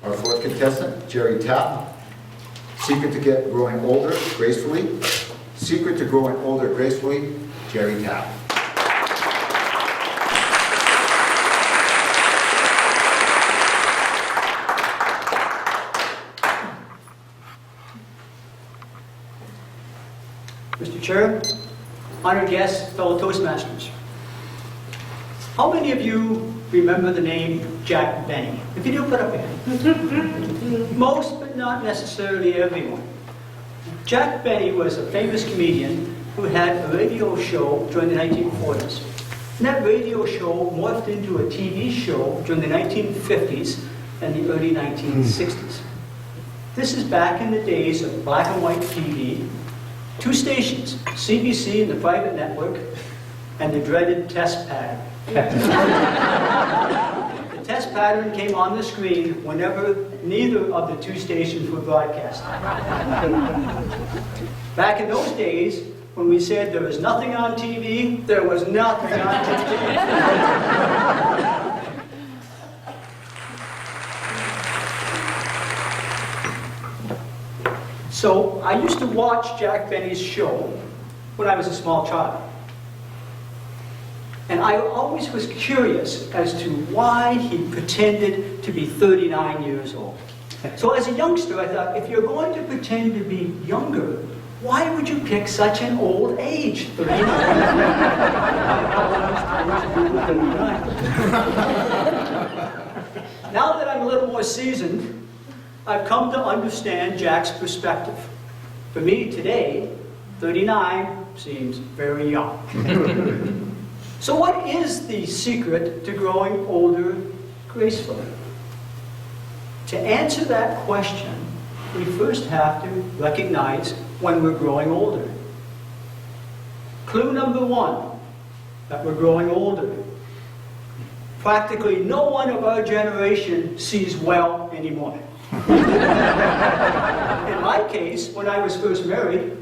Our fourth contestant, Gerry Tapp. Secret to growing older gracefully. Secret to growing older gracefully, Gerry Tapp. Mr. Chair, honored guests, fellow Toastmasters. How many of you remember the name Jack Benny? If you do, put up your hand. Most, but not necessarily everyone. Jack Benny was a famous comedian who had a radio show during the 1940s. And that radio show morphed into a TV show during the 1950s and the early 1960s. This is back in the days of black and white TV, two stations, CBC and the private network, and the dreaded test pattern. The test pattern came on the screen whenever neither of the two stations were broadcasting. Back in those days, when we said there was nothing on TV, there was nothing on TV. So I used to watch Jack Benny's show when I was a small child. And I always was curious as to why he pretended to be 39 years old. So as a youngster, I thought, if you're going to pretend to be younger, why would you pick such an old age, 39? Now that I'm a little more seasoned, I've come to understand Jack's perspective. For me today, 39 seems very young. So what is the secret to growing older gracefully? To answer that question, we first have to recognize when we're growing older. Clue number one, that we're growing older. Practically no one of our generation sees well anymore. In my case, when I was first married,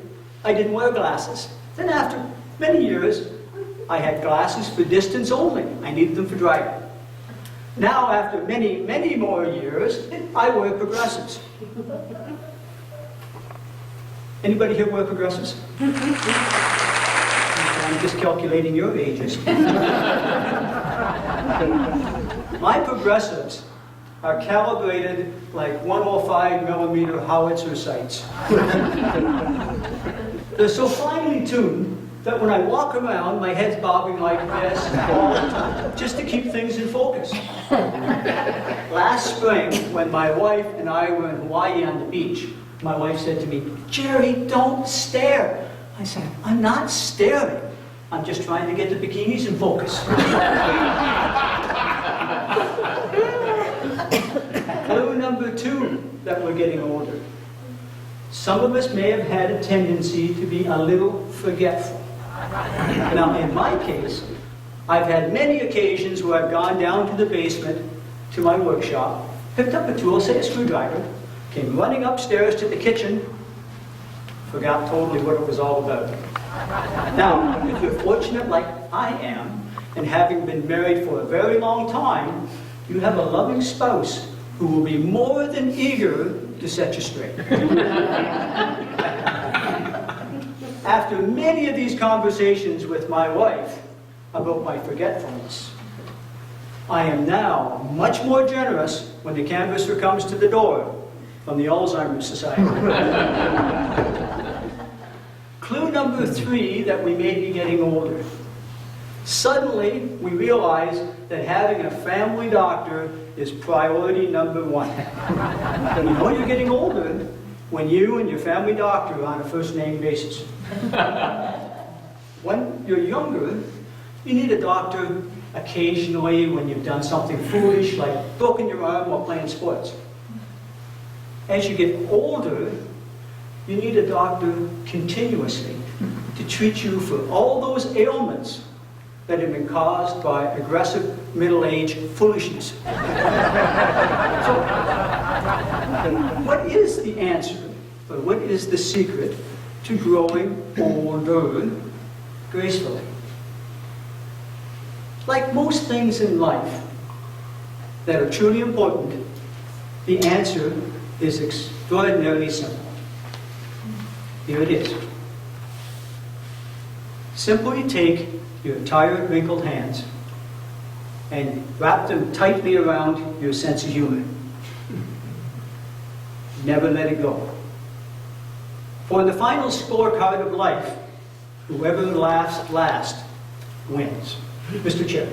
I didn't wear glasses. Then after many years, I had glasses for distance only. I needed them for driving. Now, after many, many more years, I wear progressives. Anybody here wear progressives? I'm just calculating your ages. My progressives are calibrated like 105 millimeter howitzer sights. They're so finely tuned that when I walk around, my head's bobbing like this all the time, just to keep things in focus. Last spring, when my wife and I were in Hawaii on the beach, my wife said to me, "Gerry, don't stare." I said, "I'm not staring. I'm just trying to get the bikinis in focus." Clue number two that we're getting older. Some of us may have had a tendency to be a little forgetful. Now, in my case, I've had many occasions where I've gone down to the basement to my workshop, picked up a tool, say a screwdriver, came running upstairs to the kitchen, forgot totally what it was all about. Now, if you're fortunate like I am, and having been married for a very long time, you have a loving spouse who will be more than eager to set you straight. After many of these conversations with my wife about my forgetfulness, I am now much more generous when the canvasser comes to the door from the Alzheimer's Society. Clue number three that we may be getting older. Suddenly, we realize that having a family doctor is priority number one. You know you're getting older when you and your family doctor are on a first-name basis. When you're younger, you need a doctor occasionally when you've done something foolish, like broken your arm while playing sports. As you get older, you need a doctor continuously to treat you for all those ailments that have been caused by aggressive middle-age foolishness. So, what is the answer, or what is the secret to growing older gracefully? Like most things in life that are truly important, The answer is extraordinarily simple. Here it is. Simply take your tired, wrinkled hands and wrap them tightly around your sense of humor. Never let it go. For in the final scorecard of life, whoever laughs last wins. Mr. Chair.